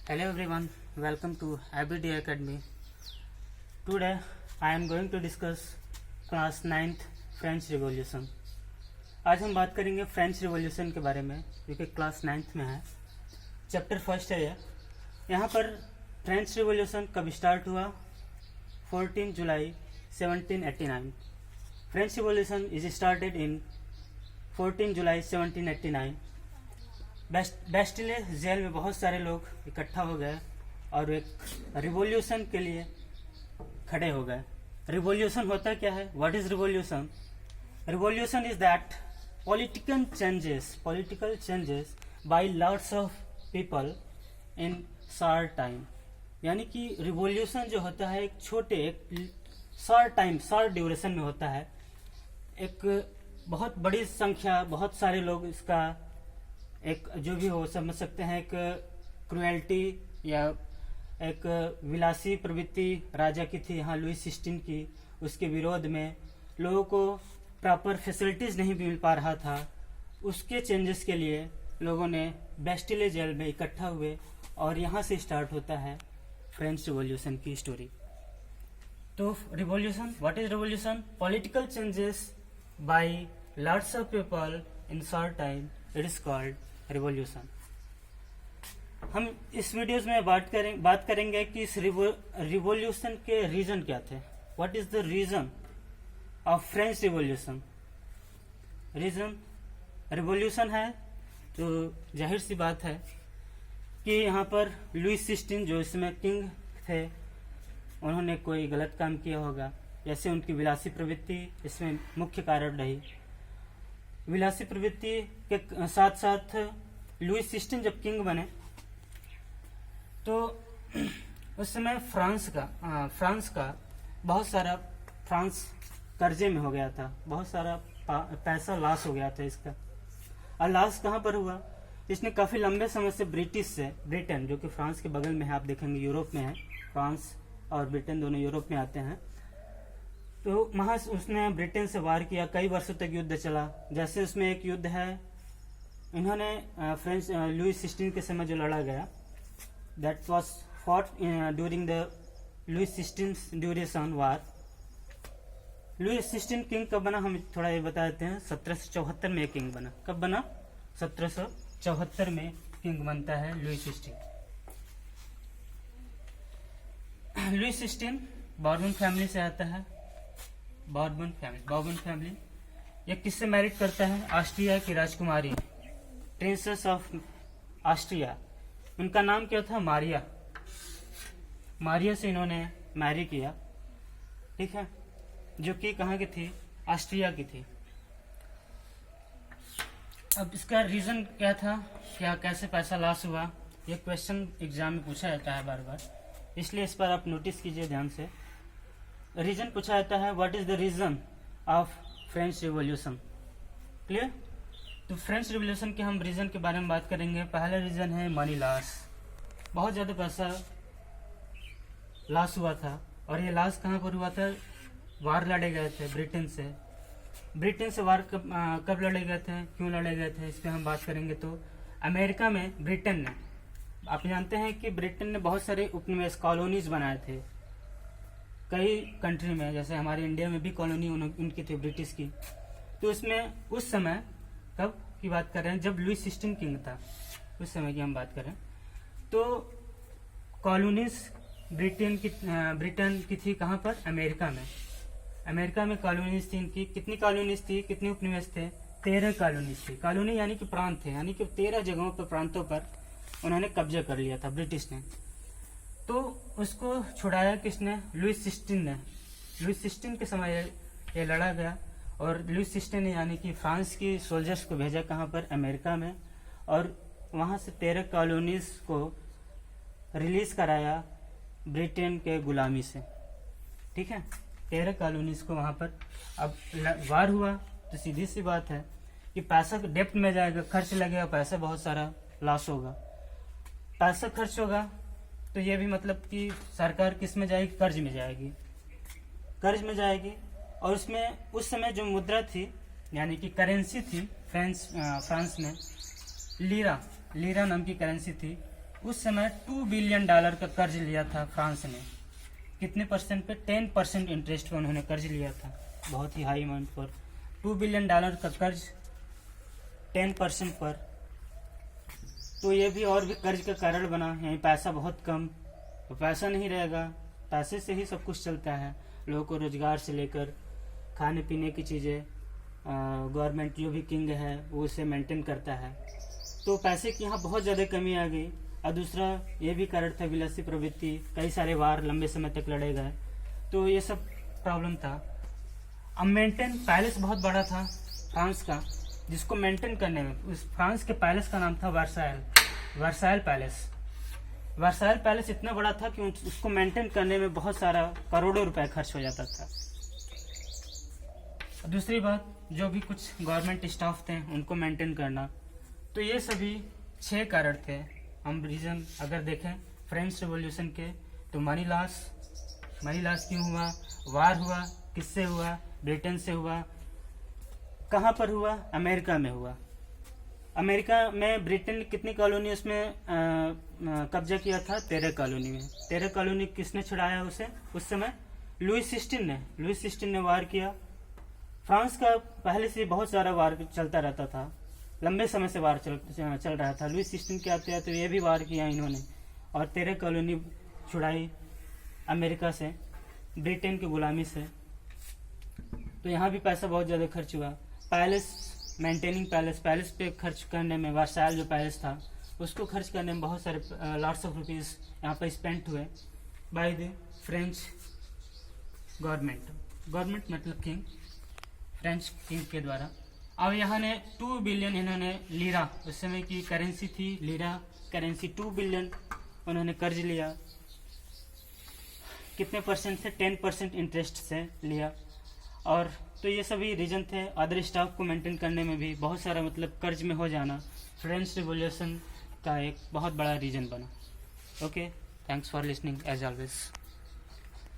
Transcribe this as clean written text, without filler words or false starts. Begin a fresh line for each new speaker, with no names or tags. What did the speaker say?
Hello everyone, welcome to IBD Academy. Today I am going to discuss class 9th French revolution. आज हम बात करेंगे French revolution के बारे में जो कि क्लास 9th में है। चैप्टर फर्स्ट है यह। यहाँ पर फ्रेंच रिवॉल्यूशन कब स्टार्ट हुआ? 14 जुलाई 1789। French revolution is started in 14 July 1789। Bastille jail में बहुत सारे लोग इकट्ठा हो गए और एक रिवॉल्यूशन के लिए खड़े हो गए। रिवॉल्यूशन होता क्या है? What is revolution? Revolution is that political changes by lots of people in short time. यानी कि रिवॉल्यूशन जो होता है एक शॉर्ट ड्यूरेशन में होता है। एक बहुत बड़ी संख्या, बहुत सारे लोग इसका एक जो भी हो समझ सकते हैं, एक क्रुएल्टी या एक विलासी प्रवृत्ति राजा की थी यहाँ लुई 16 की। उसके विरोध में लोगों को प्रॉपर फैसिलिटीज नहीं मिल पा रहा था। उसके चेंजेस के लिए लोगों ने बेस्टिले जेल में इकट्ठा हुए और यहाँ से स्टार्ट होता है फ्रेंच रिवॉल्यूशन की स्टोरी। तो revolution, what is revolution? Political changes by lots of people in short time, it is called revolution. हम इस वीडियोस में बात करेंगे कि इस रिवॉल्यूशन के रीजन क्या थे। What is the reason of French revolution? Reason revolution है तो जाहिर सी बात है कि यहाँ पर लुई 16 जो इसमें किंग थे, उन्होंने कोई गलत काम किया होगा। जैसे उनकी विलासी प्रवृत्ति इसमें मुख्य कारण रही। विलासी प्रवृत्ति के साथ साथ लुई 16 जब किंग बने तो उस समय फ्रांस का बहुत सारा फ्रांस कर्जे में हो गया था। बहुत सारा पैसा लॉस हो गया था इसका। और लॉस कहाँ पर हुआ? इसने काफी लंबे समय से ब्रिटेन जो कि फ्रांस के बगल में है, आप देखेंगे यूरोप में है। फ्रांस और ब्रिटेन दोनों यूरोप में आते हैं। तो वहां उसने ब्रिटेन से वार किया, कई वर्षों तक युद्ध चला। जैसे उसमें एक युद्ध है, इन्होंने फ्रेंच लुई 16 के समय जो लड़ा गया, that was fought during the Louis 16 duration war. Louis 16 king कब बना, हम थोड़ा ये बता देते हैं। 1774 में किंग बना। कब बना? 1774 में किंग बनता है लुई 16। लुई 16 बॉर्बन फैमिली से आता है। बॉर्बन फैमिली ये किससे मैरिड करता है? ऑस्ट्रिया की राजकुमारी प्रिंसेस ऑफ ऑस्ट्रिया। उनका नाम क्या था? मारिया से इन्होंने मैरी किया, ठीक है, जो कि कहाँ की थी? ऑस्ट्रिया की थी। अब इसका रीजन क्या था? कैसे पैसा लॉस हुआ? ये क्वेश्चन एग्जाम में पूछा जाता है बार बार, इसलिए इस पर आप नोटिस कीजिए ध्यान से। रीजन पूछा जाता है, what is the reason of French revolution. Clear? तो फ्रेंच रिवॉल्यूशन के हम रीजन के बारे में बात करेंगे। पहला रीजन है मनी लॉस। बहुत ज्यादा पैसा लॉस हुआ था। और ये लॉस कहाँ पर हुआ था? वार लड़े गए थे ब्रिटेन से वार कब लड़े गए थे, क्यों लड़े गए थे, इस पर हम बात करेंगे। तो अमेरिका में ब्रिटेन ने, आप जानते हैं कि ब्रिटेन ने बहुत सारे उपनिवेश कॉलोनीज बनाए थे कई कंट्री में। जैसे हमारे इंडिया में भी कॉलोनी उनकी थी ब्रिटिश की। तो उसमें उस समय कब की बात कर रहे हैं? जब लुई 16 किंग था, उस समय की हम बात करें तो कॉलोनीज ब्रिटेन की थी कहाँ पर? अमेरिका में कॉलोनीज थी इनकी। कितनी कॉलोनीज थी, कितने उपनिवेश थे? 13 कॉलोनीज थी। कॉलोनी यानी कि प्रांत थे, यानी कि 13 जगहों पर, प्रांतों पर उन्होंने कब्जा कर लिया था ब्रिटिश ने। तो उसको छुड़ाया किसने? लुई 16 ने। लुई 16 के समय ये लड़ा गया और लुई 16 ने यानी कि फ्रांस की सोल्जर्स को भेजा कहाँ पर? अमेरिका में। और वहाँ से 13 कॉलोनीज को रिलीज कराया ब्रिटेन के गुलामी से, ठीक है। 13 कॉलोनीज को वहाँ पर। अब वार हुआ तो सीधी सी बात है कि पैसा डेप्थ में जाएगा, खर्च लगेगा, पैसा बहुत सारा लॉस होगा। पैसा खर्च होगा तो ये भी मतलब कि सरकार किस में जाएगी? कर्ज में जाएगी। और उसमें उस समय जो मुद्रा थी यानी कि करेंसी थी फ्रांस में, लीरा नाम की करेंसी थी। उस समय $2 बिलियन का कर्ज लिया था फ्रांस ने। कितने परसेंट पे? 10% इंटरेस्ट पे उन्होंने कर्ज लिया था, बहुत ही हाई अमाउंट पर। $2 बिलियन का कर्ज 10% पर, तो ये भी और भी कर्ज का कारण बना। यहीं पैसा बहुत कम, तो पैसा नहीं रहेगा, पैसे से ही सब कुछ चलता है। लोगों को रोजगार से लेकर खाने पीने की चीज़ें, गवर्नमेंट जो भी किंग है वो उसे मेंटेन करता है। तो पैसे की यहाँ बहुत ज़्यादा कमी आ गई। और दूसरा ये भी कारण था विलासी प्रवृत्ति, कई सारे वार लंबे समय तक लड़े गए, तो ये सब प्रॉब्लम था। अब मेंटेन पैलेस बहुत बड़ा था फ्रांस का, जिसको मेंटेन करने में, उस फ्रांस के पैलेस का नाम था वर्साइल पैलेस। वर्साइल पैलेस इतना बड़ा था कि उसको मेंटेन करने में बहुत सारा करोड़ों रुपए खर्च हो जाता था। दूसरी बात, जो भी कुछ गवर्नमेंट स्टाफ थे उनको मेंटेन करना। तो ये सभी 6 कारण थे। हम रीजन अगर देखें फ्रेंच रिवॉल्यूशन के, तो मनी लॉस क्यों हुआ, वार हुआ, किससे हुआ, ब्रिटेन से हुआ। कहाँ पर हुआ? अमेरिका में हुआ। अमेरिका में ब्रिटेन ने कितनी कॉलोनी उसमें कब्जा किया था? 13 कॉलोनी में। 13 कॉलोनी किसने छुड़ाया उसे? उस समय लुईस सिक्सटीन ने वार किया। फ्रांस का पहले से बहुत सारा वार चलता रहता था, लंबे समय से वार चल रहा था। लुईस 16 के आते तो ये भी वार किया इन्होंने, और 13 कॉलोनी छुड़ाई अमेरिका से, ब्रिटेन की गुलामी से। तो यहाँ भी पैसा बहुत ज़्यादा खर्च हुआ। मेंटेनिंग पैलेस पे खर्च करने में, वर्साइल जो पैलेस था उसको खर्च करने में बहुत सारे लॉट्स ऑफ रुपीज़ यहाँ पर स्पेंड हुए बाय द फ्रेंच गवर्नमेंट मतलब किंग, फ्रेंच किंग के द्वारा। अब यहाँ ने 2 बिलियन इन्होंने लीरा, उस समय की करेंसी थी लीरा करेंसी, 2 बिलियन उन्होंने कर्ज लिया। कितने परसेंट से? 10% इंटरेस्ट से लिया। और तो ये सभी रीजन थे। अदर स्टाफ को मेंटेन करने में भी बहुत सारा, मतलब कर्ज में हो जाना फ्रेंच रिवॉल्यूशन का एक बहुत बड़ा रीजन बना। Okay, thanks for listening as always.